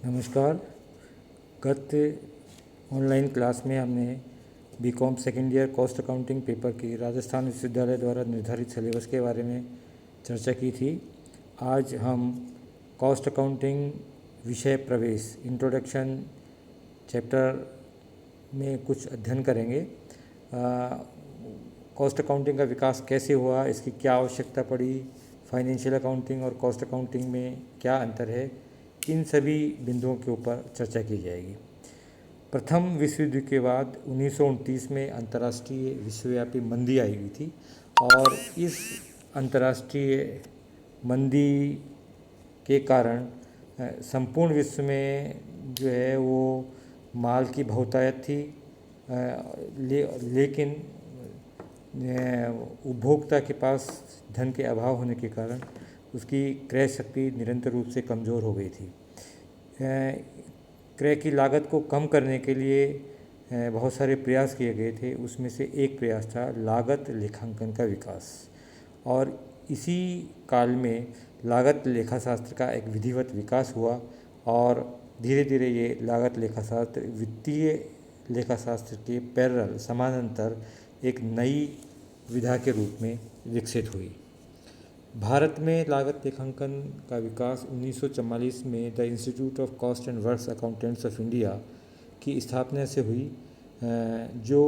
नमस्कार। गत online class में हमने BCom second year cost accounting paper की राजस्थान विश्वविद्यालय द्वारा निर्धारित सिलेबस के बारे में चर्चा की थी। आज हम कॉस्ट अकाउंटिंग विषय प्रवेश इंट्रोडक्शन चैप्टर में कुछ अध्ययन करेंगे। कॉस्ट अकाउंटिंग का विकास कैसे हुआ, इसकी क्या आवश्यकता पड़ी, फाइनेंशियल अकाउंटिंग और कॉस्ट अकाउंटिंग में क्या अंतर है, इन सभी बिंदुओं के ऊपर चर्चा की जाएगी। प्रथम विश्व युद्ध के बाद 1929 में अंतर्राष्ट्रीय विश्वव्यापी मंदी आई हुई थी और इस अंतर्राष्ट्रीय मंदी के कारण संपूर्ण विश्व में जो है वो माल की बहुतायत थी, लेकिन उपभोक्ता के पास धन के अभाव होने के कारण उसकी क्रय शक्ति निरंतर रूप से कमज़ोर हो गई थी। क्रय की लागत को कम करने के लिए बहुत सारे प्रयास किए गए थे। उसमें से एक प्रयास था लागत लेखांकन का विकास, और इसी काल में लागत लेखाशास्त्र का एक विधिवत विकास हुआ और धीरे धीरे ये लागत लेखाशास्त्र वित्तीय लेखाशास्त्र के पैरेलल समानांतर एक नई विधा के रूप में विकसित हुई। भारत में लागत लेखांकन का विकास 1944 में the institute of cost and works accountants of India की स्थापना से हुई, जो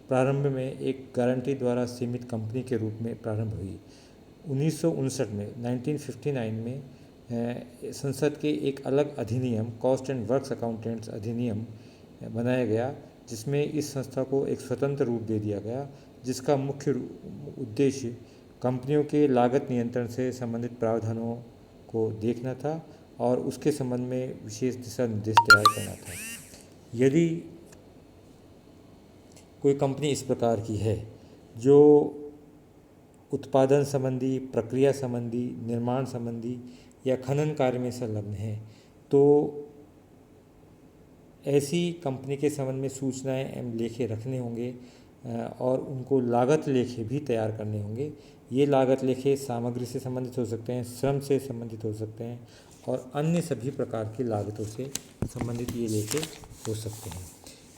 प्रारंभ में एक गारंटी द्वारा सीमित कंपनी के रूप में प्रारंभ हुई। 1959 में 1959 में संसद के एक अलग अधिनियम कॉस्ट एंड वर्क्स अकाउंटेंट्स अधिनियम बनाया गया, जिसमें इस संस्था को एक स्वतंत्र रूप दे दिया गया, जिसका मुख्य उद्देश्य कंपनियों के लागत नियंत्रण से संबंधित प्रावधानों को देखना था और उसके संबंध में विशेष दिशा निर्देश तैयार करना था। यदि कोई कंपनी इस प्रकार की है जो उत्पादन संबंधी, प्रक्रिया संबंधी, निर्माण संबंधी या खनन कार्य में संलग्न है, तो ऐसी कंपनी के संबंध में सूचनाएं एवं लेखे रखने होंगे और उनको लागत लेखे भी तैयार करने होंगे। ये लागत लेखे सामग्री से संबंधित हो सकते हैं, श्रम से संबंधित हो सकते हैं और अन्य सभी प्रकार की लागतों से संबंधित ये लेखे हो सकते हैं।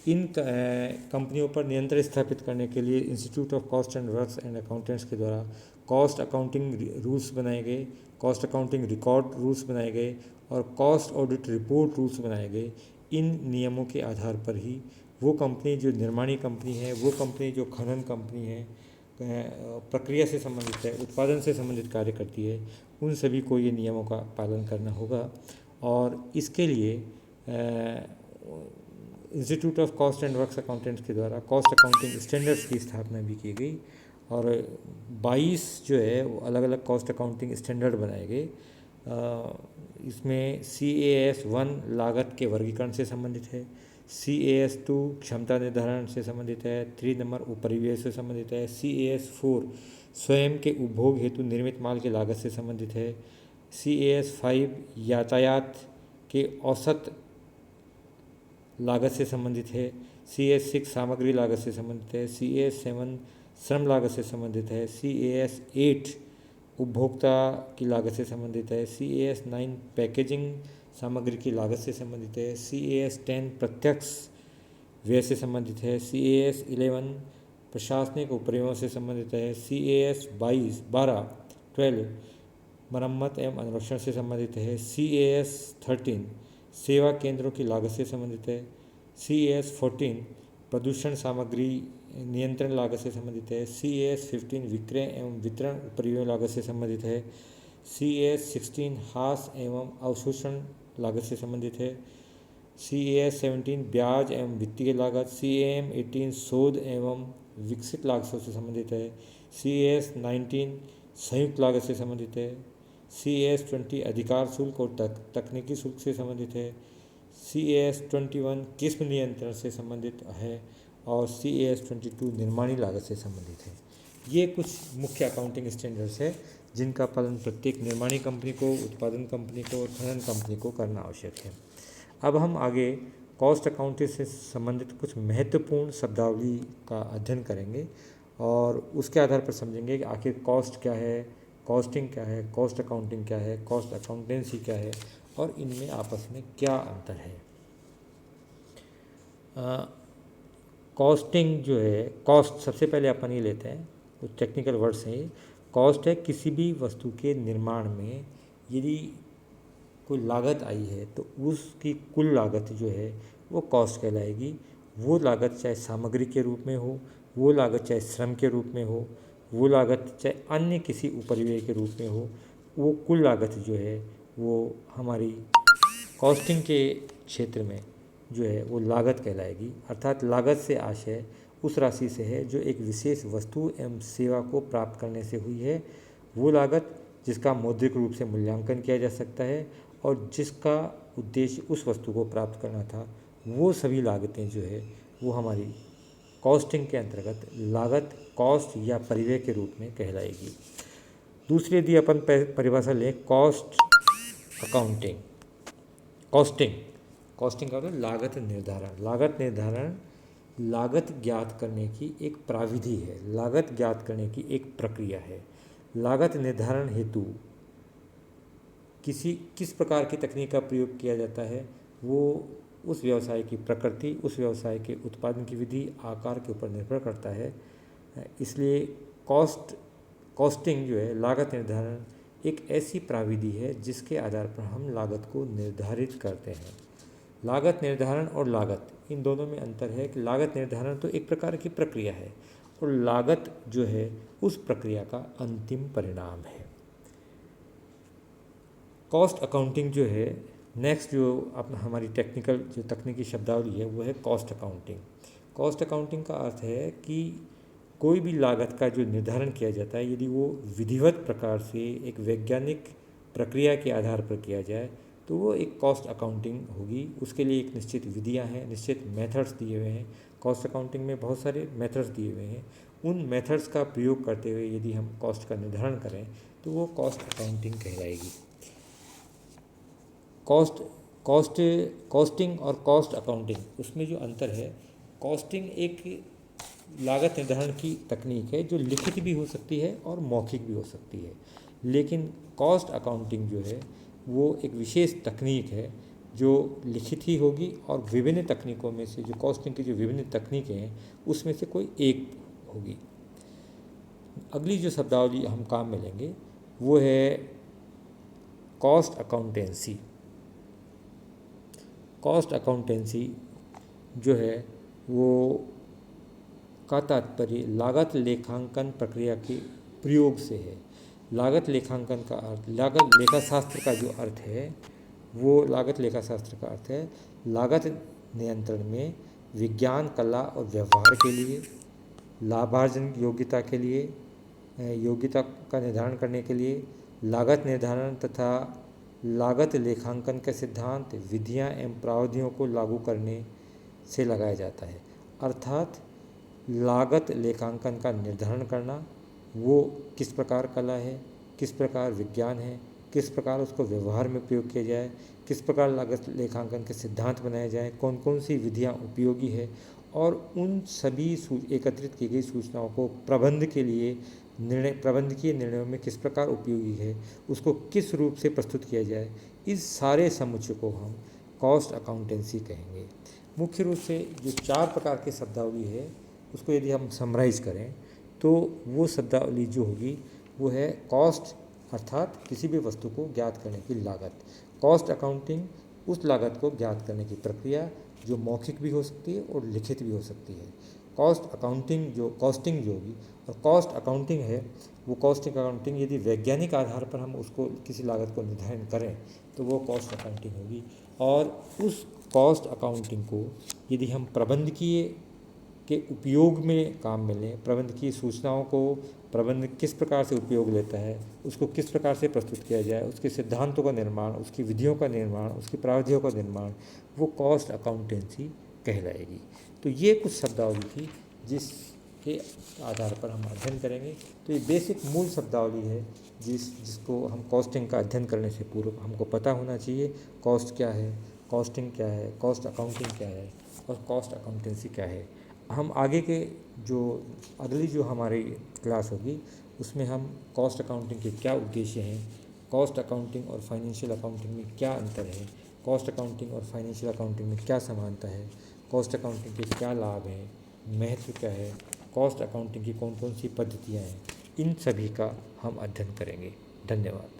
इन कंपनियों पर नियंत्रण स्थापित करने के लिए institute of cost and works and accountants के द्वारा कॉस्ट अकाउंटिंग रूल्स बनाए गए, कॉस्ट अकाउंटिंग रिकॉर्ड रूल्स बनाए गए और कॉस्ट ऑडिट रिपोर्ट रूल्स बनाए गए। इन नियमों के आधार पर ही वो कंपनी जो निर्माणी कंपनी है, वो कंपनी जो खनन कंपनी है, प्रक्रिया से संबंधित है, उत्पादन से संबंधित कार्य करती है, उन सभी को ये नियमों का पालन करना होगा। और इसके लिए institute of cost and works accountants के द्वारा कॉस्ट अकाउंटिंग स्टैंडर्ड्स की स्थापना भी की गई और 22 जो है वो अलग अलग कॉस्ट अकाउंटिंग स्टैंडर्ड बनाए गए। इसमें CAS 1 लागत के वर्गीकरण से संबंधित है, CAS 2 क्षमता निर्धारण से संबंधित है, 3 नंबर उपरिव्यय से संबंधित है, CAS 4 स्वयं के उपभोग हेतु निर्मित माल की लागत से संबंधित है, CAS 5 यातायात के औसत लागत से संबंधित है, CAS 6 सामग्री लागत से संबंधित है, CAS 7 श्रम लागत से संबंधित है, CAS 8 उपभोक्ता की लागत से संबंधित है, CAS 9 पैकेजिंग सामग्री की लागत से संबंधित है, CAS 10 प्रत्यक्ष व्यय से संबंधित है, CAS 11 प्रशासनिक उपरिव्ययों से संबंधित है, CAS 12 मरम्मत एवं अनुरक्षण से संबंधित है, CAS 13 सेवा केंद्रों की लागत से संबंधित है, CAS 14 प्रदूषण सामग्री नियंत्रण लागत से संबंधित है, CAS 15 विक्रय एवं वितरण उपरिव्यय लागत से संबंधित है, CAS 16 ह्रास एवं अवशोषण लागत से संबंधित है, CAS 17 ब्याज एवं वित्तीय लागत, CAM 18 शोध एवं विकसित लागतों से संबंधित है, CAS 19 संयुक्त लागत से संबंधित है, CAS 20 अधिकार शुल्क और तकनीकी शुल्क से संबंधित है, CAS 21 किस्म नियंत्रण से संबंधित है और CAS 22 निर्माणी लागत से संबंधित है। ये कुछ मुख्य अकाउंटिंग स्टैंडर्ड्स है जिनका पालन प्रत्येक निर्माणी कंपनी को, उत्पादन कंपनी को और खनन कंपनी को करना आवश्यक है। अब हम आगे कॉस्ट अकाउंटिंग से संबंधित कुछ महत्वपूर्ण शब्दावली का अध्ययन करेंगे और उसके आधार पर समझेंगे कि आखिर कॉस्ट क्या है, कॉस्टिंग क्या है, कॉस्ट अकाउंटिंग क्या है, कॉस्ट अकाउंटेंसी क्या है और इनमें आपस में क्या अंतर है। कॉस्टिंग जो है, कॉस्ट सबसे पहले अपन ये लेते हैं, कुछ टेक्निकल वर्ड्स हैं ये। कॉस्ट है किसी भी वस्तु के निर्माण में यदि कोई लागत आई है तो उसकी कुल लागत जो है वो कॉस्ट कहलाएगी। वो लागत चाहे सामग्री के रूप में हो, वो लागत चाहे श्रम के रूप में हो, वो लागत चाहे अन्य किसी उपरिव्यय के रूप में हो, वो कुल लागत जो है वो हमारी कॉस्टिंग के क्षेत्र में जो है वो लागत कहलाएगी। अर्थात लागत से आशय उस राशि से है जो एक विशेष वस्तु एवं सेवा को प्राप्त करने से हुई है। वो लागत जिसका मौद्रिक रूप से मूल्यांकन किया जा सकता है और जिसका उद्देश्य उस वस्तु को प्राप्त करना था, वो सभी लागतें जो है वो हमारी कॉस्टिंग के अंतर्गत लागत, कॉस्ट या परिव्यय के रूप में कहलाएगी। दूसरी यदि अपन परिभाषा लें, कॉस्ट अकाउंटिंग, कॉस्टिंग का मतलब लागत निर्धारण। लागत निर्धारण लागत ज्ञात करने की एक प्राविधि है, लागत ज्ञात करने की एक प्रक्रिया है। लागत निर्धारण हेतु किस प्रकार की तकनीक का प्रयोग किया जाता है, वो उस व्यवसाय की प्रकृति, उस व्यवसाय के उत्पादन की विधि, आकार के ऊपर निर्भर करता है। इसलिए कॉस्टिंग जो है, लागत निर्धारण एक ऐसी प्राविधि है जिसके आधार पर हम लागत को निर्धारित करते हैं। लागत निर्धारण और लागत, इन दोनों में अंतर है कि लागत निर्धारण तो एक प्रकार की प्रक्रिया है और लागत जो है उस प्रक्रिया का अंतिम परिणाम है। कॉस्ट अकाउंटिंग जो है नेक्स्ट, जो अपना हमारी जो तकनीकी शब्दावली है वो है कॉस्ट अकाउंटिंग। कॉस्ट अकाउंटिंग का अर्थ है कि कोई भी लागत का जो निर्धारण किया जाता है, यदि वो विधिवत प्रकार से एक वैज्ञानिक प्रक्रिया के आधार पर किया जाए तो वो एक कॉस्ट अकाउंटिंग होगी। उसके लिए एक निश्चित विधियां हैं, निश्चित मेथड्स दिए हुए हैं। कॉस्ट अकाउंटिंग में बहुत सारे मेथड्स दिए हुए हैं। उन मेथड्स का प्रयोग करते हुए यदि हम कॉस्ट का निर्धारण करें तो वो कॉस्ट अकाउंटिंग कहलाएगी। कॉस्टिंग और कॉस्ट अकाउंटिंग, उसमें जो अंतर है, कॉस्टिंग एक लागत निर्धारण की तकनीक है जो लिखित भी हो सकती है और मौखिक भी हो सकती है। लेकिन कॉस्ट अकाउंटिंग जो है वो एक विशेष तकनीक है जो लिखित ही होगी और विभिन्न तकनीकों में से, जो कॉस्टिंग की जो विभिन्न तकनीकें हैं उसमें से कोई एक होगी। अगली जो शब्दावली हम काम में लेंगे वो है कॉस्ट अकाउंटेंसी। कॉस्ट अकाउंटेंसी जो है वो का तात्पर्य लागत लेखांकन प्रक्रिया के प्रयोग से है। लागत लेखांकन का अर्थ, लागत लेखाशास्त्र का जो अर्थ है वो, लागत लेखाशास्त्र का अर्थ है लागत नियंत्रण में विज्ञान, कला और व्यवहार के लिए, लाभार्जन योग्यता के लिए, योग्यता का निर्धारण करने के लिए लागत निर्धारण तथा लागत लेखांकन के सिद्धांत, विधियां एवं प्रावधानों को लागू करने से लगाया जाता है। अर्थात लागत लेखांकन का निर्धारण करना वो किस प्रकार कला है, किस प्रकार विज्ञान है, किस प्रकार उसको व्यवहार में प्रयोग किया जाए, किस प्रकार लागत लेखांकन के सिद्धांत बनाए जाएं, कौन कौन सी विधियां उपयोगी है, और उन सभी एकत्रित की गई सूचनाओं को प्रबंधकीय निर्णयों में किस प्रकार उपयोगी है, उसको किस रूप से प्रस्तुत किया जाए, इस सारे समुच्चय को हम कॉस्ट अकाउंटेंसी कहेंगे। मुख्य रूप से जो 4 प्रकार की शब्दावली है उसको यदि हम समराइज़ करें तो वो शब्दावली जो होगी वो है कॉस्ट, अर्थात किसी भी वस्तु को ज्ञात करने की लागत। कॉस्ट अकाउंटिंग उस लागत को ज्ञात करने की प्रक्रिया जो मौखिक भी हो सकती है और लिखित भी हो सकती है। कॉस्टिंग जो होगी, और कॉस्ट अकाउंटिंग है वो कॉस्टिंग अकाउंटिंग यदि वैज्ञानिक आधार पर हम उसको किसी लागत को निर्धारण करें तो वो कॉस्ट अकाउंटिंग होगी। और उस कॉस्ट अकाउंटिंग को यदि हम प्रबंधकीय के उपयोग में काम में लें, प्रबंधकीय सूचनाओं को प्रबंधक किस प्रकार से उपयोग लेता है, उसको किस प्रकार से प्रस्तुत किया जाए, उसके सिद्धांतों का निर्माण, उसकी विधियों का निर्माण, उसकी प्रावधानों का निर्माण, वो कॉस्ट अकाउंटेंसी कहलाएगी। तो ये कुछ शब्दावली थी जिसके आधार पर हम अध्ययन करेंगे। तो ये बेसिक मूल शब्दावली है जिसको हम कॉस्टिंग का अध्ययन करने से पूर्व हमको पता होना चाहिए। कॉस्ट क्या है, कॉस्टिंग क्या है, कॉस्ट अकाउंटिंग क्या है और कॉस्ट अकाउंटेंसी क्या है। हम आगे के अगली जो हमारी क्लास होगी उसमें हम कॉस्ट अकाउंटिंग के क्या उद्देश्य हैं, कॉस्ट अकाउंटिंग और फाइनेंशियल अकाउंटिंग में क्या अंतर है, कॉस्ट अकाउंटिंग और फाइनेंशियल अकाउंटिंग में क्या समानता है, कॉस्ट अकाउंटिंग के क्या लाभ हैं, महत्व क्या है, कॉस्ट अकाउंटिंग की कौन कौन सी पद्धतियाँ हैं, इन सभी का हम अध्ययन करेंगे। धन्यवाद।